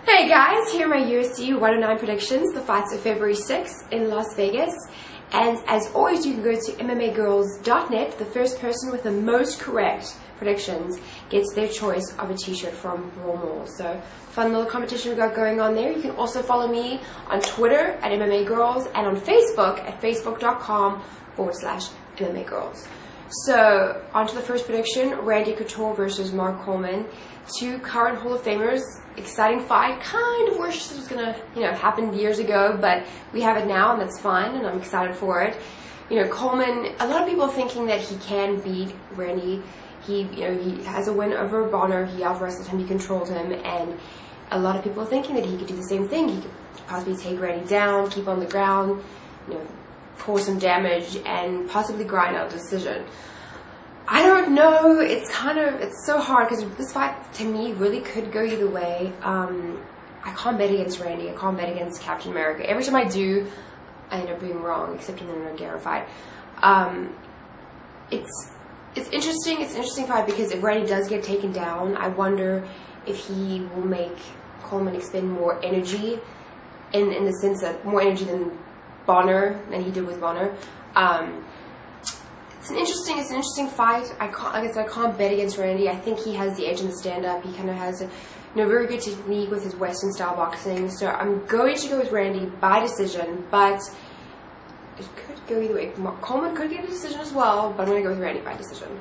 Hey guys, here are my UFC 109 predictions. The fights are February 6th in Las Vegas. And as always, you can go to MMAGirls.net. The first person with the most correct predictions gets their choice of a t-shirt from Raw Mall. So, fun little competition we got going on there. You can also follow me on Twitter at MMAGirls and on Facebook at facebook.com/MMAGirls. So, on to the first prediction, Randy Couture versus Mark Coleman. Two current Hall of Famers. Exciting fight. Kind of wish this was going to, happen years ago, but we have it now, and that's fine, and I'm excited for it. Coleman, a lot of people are thinking that he can beat Randy. He has a win over Bonner. He out-wrestled him, he controlled him, and a lot of people are thinking that he could do the same thing. He could possibly take Randy down, keep on the ground, cause some damage, and possibly grind out a decision. I don't know, it's so hard because this fight to me really could go either way. I can't bet against Randy, I can't bet against Captain America. Every time I do, I end up being wrong, except in the Nogueira fight. It's interesting, it's an interesting fight because if Randy does get taken down, I wonder if he will make Coleman expend more energy, in the sense that more energy than he did with Bonner. It's an interesting fight. I can't bet against Randy. I think he has the edge in the stand-up. He kind of has a very good technique with his Western style boxing. So I'm going to go with Randy by decision, but it could go either way. Coleman could get a decision as well, but I'm going to go with Randy by decision.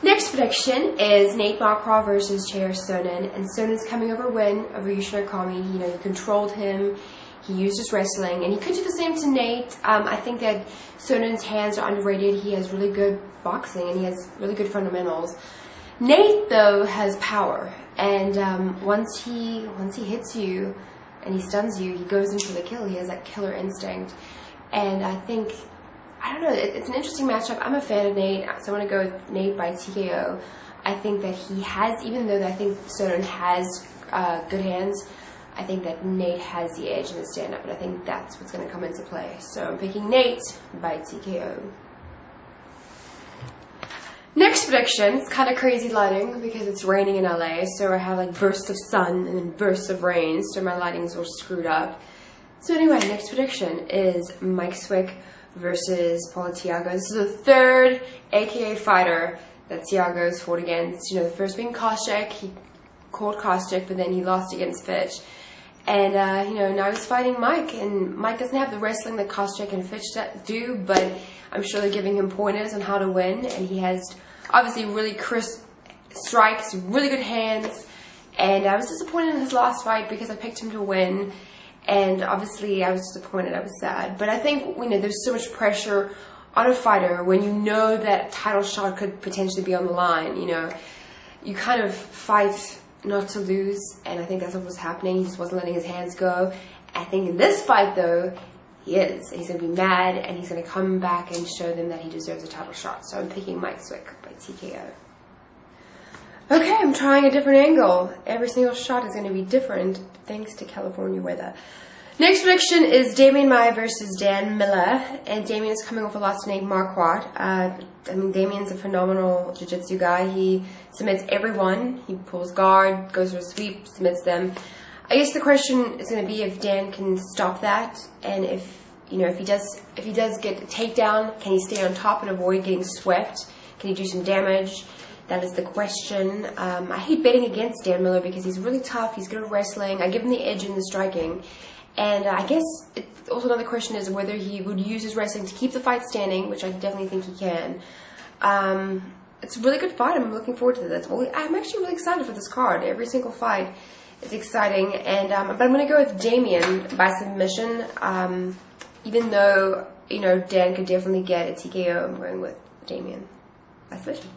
Next prediction is Nate Marquardt versus Pierre, and Sonen's coming over a win over Yushin Okami. He controlled him. He used his wrestling, and he could do the same to Nate. I think that Sonen's hands are underrated. He has really good boxing, and he has really good fundamentals. Nate, though, has power, and once he hits you and he stuns you, he goes in for the kill. He has that killer instinct, and I don't know, it's an interesting matchup. I'm a fan of Nate, so I want to go with Nate by TKO. I think that he has, even though I think Sonnen has good hands, I think that Nate has the edge in the stand-up, and I think that's what's going to come into play. So I'm picking Nate by TKO. Next prediction, it's kind of crazy lighting because it's raining in LA, so I have bursts of sun and then bursts of rain, so my lighting's all screwed up. So anyway, next prediction is Mike Swick versus Paulo Thiago. This is the third AKA fighter that Thiago's fought against. The first being Koscheck. He caught Koscheck, but then he lost against Fitch. And, now he's fighting Mike, and Mike doesn't have the wrestling that Koscheck and Fitch do, but I'm sure they're giving him pointers on how to win, and he has obviously really crisp strikes, really good hands, and I was disappointed in his last fight because I picked him to win, and obviously I was disappointed, I was sad, but I think, there's so much pressure on a fighter when you know that a title shot could potentially be on the line, you kind of fight not to lose, and I think that's what was happening. He just wasn't letting his hands go. I think in this fight, though, he is. He's going to be mad, and he's going to come back and show them that he deserves a title shot. So I'm picking Mike Swick by TKO. Okay, I'm trying a different angle. Every single shot is going to be different, thanks to California weather. Next prediction is Damian Maia versus Dan Miller, and Damian is coming off a loss to Nate Marquardt. Damian's a phenomenal jiu-jitsu guy. He submits everyone. He pulls guard, goes for a sweep, submits them. I guess the question is going to be if Dan can stop that, and if he does get a takedown, can he stay on top and avoid getting swept? Can he do some damage? That is the question. I hate betting against Dan Miller because he's really tough. He's good at wrestling. I give him the edge in the striking. And I guess also another question is whether he would use his wrestling to keep the fight standing, which I definitely think he can. It's a really good fight. I'm looking forward to this. I'm actually really excited for this card. Every single fight is exciting. And but I'm going to go with Damian by submission. Even though, Dan could definitely get a TKO, I'm going with Damian by submission.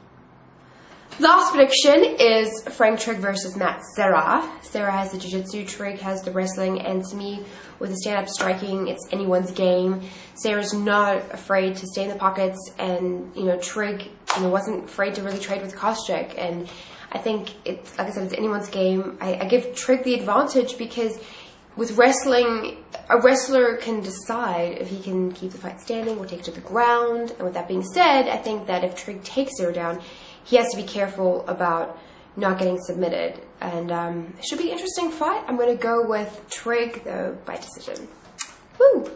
Last prediction is Frank Trigg versus Matt Serra. Serra has the jiu-jitsu, Trigg has the wrestling, and to me, with the stand-up striking, it's anyone's game. Serra's not afraid to stay in the pockets, and, Trigg, wasn't afraid to really trade with Koscheck, and I think it's, like I said, it's anyone's game. I give Trigg the advantage because with wrestling, a wrestler can decide if he can keep the fight standing or take it to the ground, and with that being said, I think that if Trigg takes Serra down, he has to be careful about, not getting submitted. And it should be an interesting fight. I'm going to go with Trig, though, by decision. Woo!